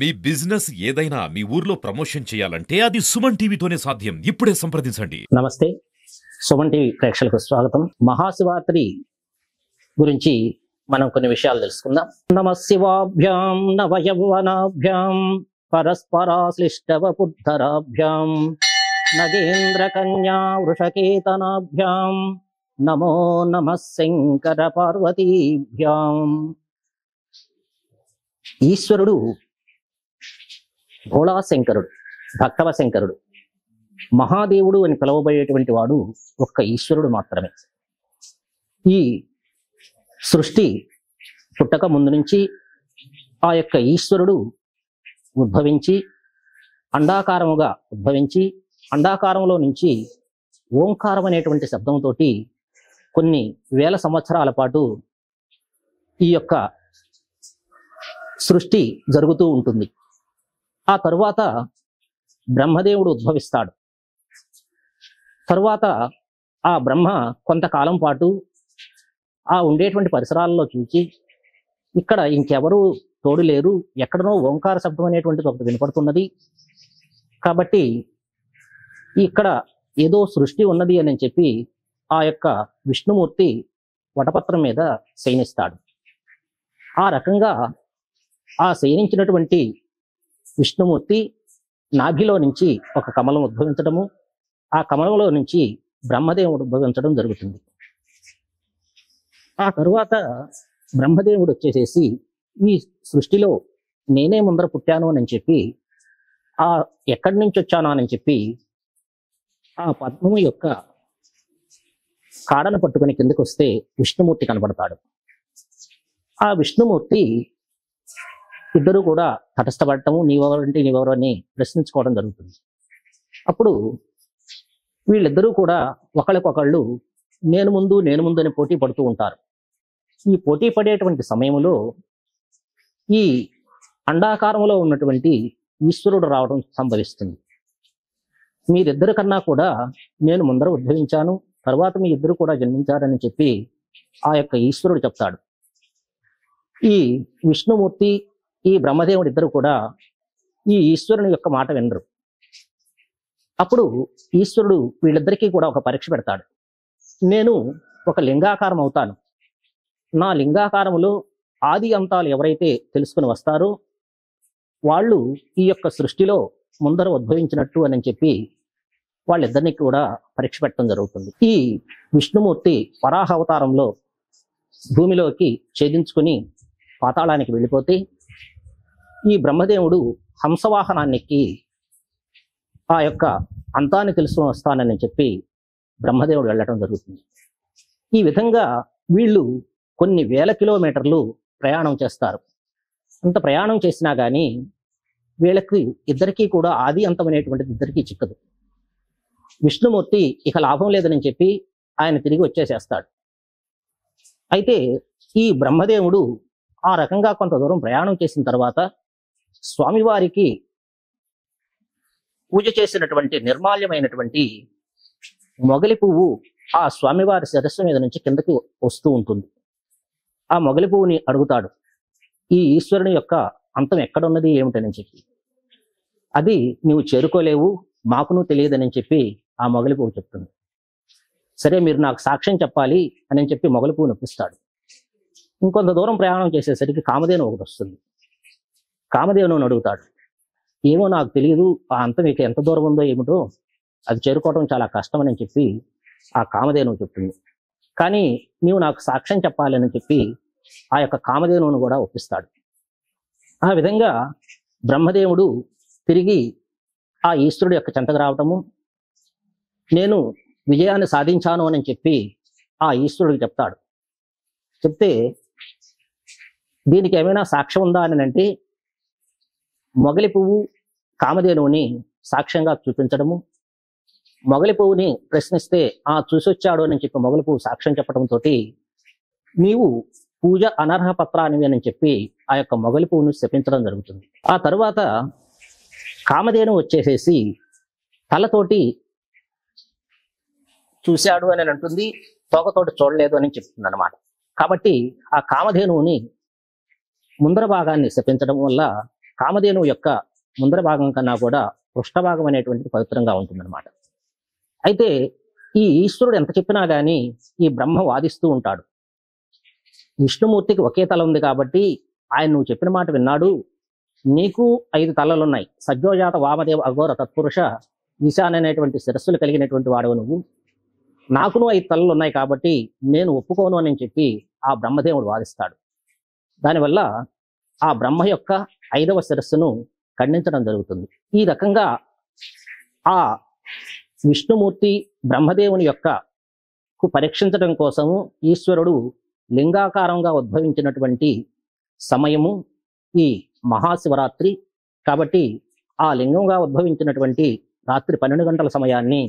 మీ business ఏదైనా మీ ఊర్లో promotion చేయాలంటే అది సుమన్ టీవీతోనే సాధ్యం. ఇప్పుడే సంప్రదించండి. నమస్తే, సుమన్ టీవీ ప్రేక్షకులకు స్వాగతం. మహాశివరాత్రి గురించి మనం కొన్ని విషయాలు తెలుసుకుందాం. నమ శివాభ్యాం నవయౌవనాభ్యాం పరస్పరాశ్లిష్టవపుద్ధరాభ్యాం నగేంద్ర కన్యా వృషకేతనాభ్యాం నమో నమః శంకర పార్వతీభ్యాం. ఈశ్వరుడు భోళాశంకరుడు, భక్తవ శంకరుడు, మహాదేవుడు అని పిలువబడేటువంటి వాడు ఒక్క ఈశ్వరుడు మాత్రమే. ఈ సృష్టి పుట్టక ముందు నుంచి ఆ యొక్క ఈశ్వరుడు ఉద్భవించి అండాకారముగా ఉద్భవించి అండాకారంలో నుంచి ఓంకారం అనేటువంటి శబ్దంతో కొన్ని వేల సంవత్సరాల పాటు ఈ యొక్క సృష్టి జరుగుతూ ఉంటుంది. ఆ తరువాత బ్రహ్మదేవుడు ఉద్భవిస్తాడు. తరువాత ఆ బ్రహ్మ కొంతకాలం పాటు ఆ ఉండేటువంటి పరిసరాలలో చూచి ఇక్కడ ఇంకెవరు తోడు లేరు, ఎక్కడనో ఓంకార శబ్దం అనేటువంటిది ఒకటి వినపడుతున్నది, కాబట్టి ఇక్కడ ఏదో సృష్టి ఉన్నది అని చెప్పి ఆ యొక్క విష్ణుమూర్తి వటపత్రం మీద శయనిస్తాడు. ఆ రకంగా ఆ శయనించినటువంటి విష్ణుమూర్తి నాభిలో నుంచి ఒక కమలం ఉద్భవించడము, ఆ కమలంలో నుంచి బ్రహ్మదేవుడు ఉద్భవించడం జరుగుతుంది. ఆ తరువాత బ్రహ్మదేవుడు వచ్చేసేసి ఈ సృష్టిలో నేనే ముందర పుట్టాను అని చెప్పి ఆ ఎక్కడి నుంచి వచ్చాను అని చెప్పి ఆ పద్మము యొక్క కాడను పట్టుకుని కిందకు వస్తే విష్ణుమూర్తి కనబడతాడు. ఆ విష్ణుమూర్తి ఇద్దరు కూడా తటస్థపడటము, నీవెవరంటే నీవెవరు అని ప్రశ్నించుకోవడం జరుగుతుంది. అప్పుడు వీళ్ళిద్దరూ కూడా ఒకళ్ళకొకళ్ళు నేను ముందు అని పోటీ పడుతూ ఉంటారు. ఈ పోటీ పడేటువంటి సమయంలో ఈ అండాకారంలో ఉన్నటువంటి ఈశ్వరుడు రావడం సంభవిస్తుంది. మీరిద్దరి కన్నా కూడా నేను ముందర ఉద్భవించాను, తర్వాత మీ ఇద్దరు కూడా జన్మించారని చెప్పి ఆ యొక్క ఈశ్వరుడు చెప్తాడు. ఈ విష్ణుమూర్తి ఈ బ్రహ్మదేవుడు ఇద్దరు కూడా ఈ ఈశ్వరుని యొక్క మాట వినరు. అప్పుడు ఈశ్వరుడు వీళ్ళిద్దరికీ కూడా ఒక పరీక్ష పెడతాడు. నేను ఒక లింగాకారం అవుతాను, నా లింగాకారములో ఆది అంతాలు ఎవరైతే తెలుసుకుని వస్తారో వాళ్ళు ఈ యొక్క సృష్టిలో ముందర ఉద్భవించినట్టు అని చెప్పి వాళ్ళిద్దరినీ కూడా పరీక్ష పెట్టడం జరుగుతుంది. ఈ విష్ణుమూర్తి వరాహ అవతారంలో భూమిలోకి ఛేదించుకుని పాతాళానికి వెళ్ళిపోతే ఈ బ్రహ్మదేవుడు హంసవాహనానికి ఆ యొక్క అంతాన్ని తెలుసుకుని వస్తానని చెప్పి బ్రహ్మదేవుడు వెళ్ళటం జరుగుతుంది. ఈ విధంగా వీళ్ళు కొన్ని వేల కిలోమీటర్లు ప్రయాణం చేస్తారు. అంత ప్రయాణం చేసినా కానీ వీళ్ళకి ఇద్దరికీ కూడా ఆది అంతం అనేటువంటిది ఇద్దరికీ చిక్కదు. విష్ణుమూర్తి ఇక లాభం లేదని చెప్పి ఆయన తిరిగి వచ్చేసేస్తాడు. అయితే ఈ బ్రహ్మదేవుడు ఆ రకంగా కొంత దూరం ప్రయాణం చేసిన తర్వాత స్వామివారికి పూజ చేసినటువంటి నిర్మాల్యమైనటువంటి మొగలి పువ్వు ఆ స్వామివారి శిరస్సు మీద నుంచి కిందకి వస్తూ ఉంటుంది. ఆ మొగలి పువ్వుని అడుగుతాడు, ఈ ఈశ్వరుని యొక్క అంతం ఎక్కడున్నది ఏమిటని చెప్పి. అది నీవు చేరుకోలేవు, మాకును తెలియదని చెప్పి ఆ మొగలి పువ్వు చెప్తుంది. సరే, మీరు నాకు సాక్ష్యం చెప్పాలి అని చెప్పి మొగలి పువ్వు నొప్పిస్తాడు. ఇంకొంత దూరం ప్రయాణం చేసేసరికి కామధేను ఒకటి వస్తుంది. కామధేనుని అడుగుతాడు, ఏమో నాకు తెలియదు, ఆ అంతం ఇక ఎంత దూరం ఉందో ఏమిటో, అది చేరుకోవడం చాలా కష్టమని చెప్పి ఆ కామధేను చెప్తుంది. కానీ నీవు నాకు సాక్ష్యం చెప్పాలని చెప్పి ఆ యొక్క కామధేనుని కూడా ఒప్పిస్తాడు. ఆ విధంగా బ్రహ్మదేవుడు తిరిగి ఆ ఈశ్వరుడు యొక్క చెంతకు రావటము, నేను విజయాన్ని సాధించాను అని చెప్పి ఆ ఈశ్వరుడికి చెప్తాడు. చెప్తే దీనికి ఏమైనా సాక్ష్యం ఉందా అని అంటే మొగలి పువ్వు కామధేనువుని సాక్ష్యంగా చూపించడము, మొగలి పువ్వుని ప్రశ్నిస్తే చూసొచ్చాడు అని చెప్పి మొగలి పువ్వు సాక్ష్యం చెప్పడంతో నీవు పూజ అనర్హ పత్రానివి అని చెప్పి ఆ యొక్క మొగలి పువ్వును శపించడం జరుగుతుంది. ఆ తరువాత కామధేను వచ్చేసేసి తలతోటి చూశాడు అని అంటుంది, తోకతోటి చూడలేదు అని చెప్తుంది అనమాట. కాబట్టి ఆ కామధేనువుని ముందర భాగాన్ని శపించడం వల్ల కామధేనువు యొక్క ముందర భాగం కన్నా కూడా పృష్ఠ భాగం అనేటువంటిది పవిత్రంగా ఉంటుందన్నమాట. అయితే ఈ ఈశ్వరుడు ఎంత చెప్పినా కానీ ఈ బ్రహ్మ వాదిస్తూ ఉంటాడు. విష్ణుమూర్తికి ఒకే తల ఉంది కాబట్టి ఆయన నువ్వు చెప్పిన మాట విన్నాడు. నీకు 5 తలలున్నాయి. సజ్జోజాత వామదేవ అఘోర తత్పురుష ఈశాన్ అనేటువంటి శిరస్సులు కలిగినటువంటి వాడవు నువ్వు. నాకును 5 తలలు ఉన్నాయి కాబట్టి నేను ఒప్పుకోను అని చెప్పి ఆ బ్రహ్మదేవుడు వాదిస్తాడు. దానివల్ల ఆ బ్రహ్మ యొక్క 5వ శిరస్సును ఖండించడం జరుగుతుంది. ఈ రకంగా ఆ విష్ణుమూర్తి బ్రహ్మదేవుని యొక్క పరీక్షించడం కోసము ఈశ్వరుడు లింగాకారంగా ఉద్భవించినటువంటి సమయము ఈ మహాశివరాత్రి. కాబట్టి ఆ లింగంగా ఉద్భవించినటువంటి రాత్రి 12 గంటల సమయాన్ని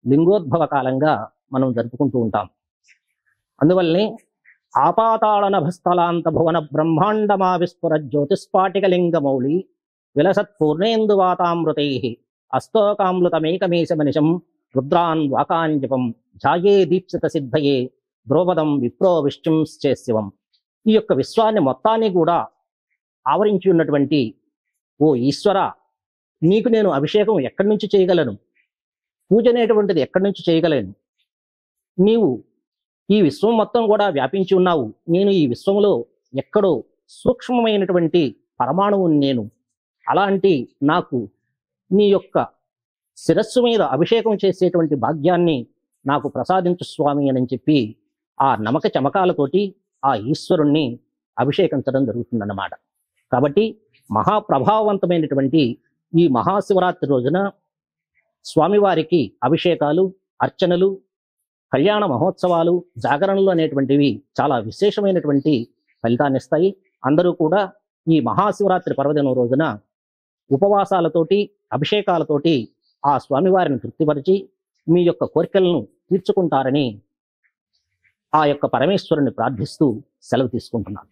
లింగోద్భవ కాలంగా మనం జరుపుకుంటూ ఉంటాం. అందువల్లనే ఆపాతాళ నభస్థలాంత భువన బ్రహ్మాండమా విస్ఫుర జ్యోతిస్పాటిక లింగమౌళి విలసత్ పూర్ణేందువాతామృతై అస్తోకామృతమేకమేశమనిశం రుద్రాన్ వాకాంజపం ఝాయే దీప్సిత సిద్ధయే ద్రౌపదం విప్రో విష్ణుంశ్చేశివం. ఈ యొక్క విశ్వాన్ని మొత్తాన్ని కూడా ఆవరించి ఉన్నటువంటి ఓ ఈశ్వర, నీకు నేను అభిషేకం ఎక్కడి నుంచి చేయగలను? పూజ అనేటువంటిది ఎక్కడి నుంచి చేయగలను? నీవు ఈ విశ్వం మొత్తం కూడా వ్యాపించి ఉన్నావు. నేను ఈ విశ్వంలో ఎక్కడో సూక్ష్మమైనటువంటి పరమాణువుని నేను. అలాంటి నాకు నీ యొక్క శిరస్సు మీద అభిషేకం చేసేటువంటి భాగ్యాన్ని నాకు ప్రసాదించు స్వామి అని చెప్పి ఆ నమక చమకాలతోటి ఆ ఈశ్వరుణ్ణి అభిషేకించడం జరుగుతుందన్నమాట. కాబట్టి మహాప్రభావవంతమైనటువంటి ఈ మహాశివరాత్రి రోజున స్వామివారికి అభిషేకాలు, అర్చనలు, కళ్యాణ మహోత్సవాలు, జాగరణలు అనేటువంటివి చాలా విశేషమైనటువంటి ఫలితాన్ని ఇస్తాయి. అందరూ కూడా ఈ మహాశివరాత్రి పర్వదినం రోజున ఉపవాసాలతోటి, అభిషేకాలతోటి ఆ స్వామివారిని తృప్తిపరిచి మీ యొక్క కోరికలను తీర్చుకుంటారని ఆ యొక్క పరమేశ్వరుని ప్రార్థిస్తూ సెలవు తీసుకుంటున్నాను.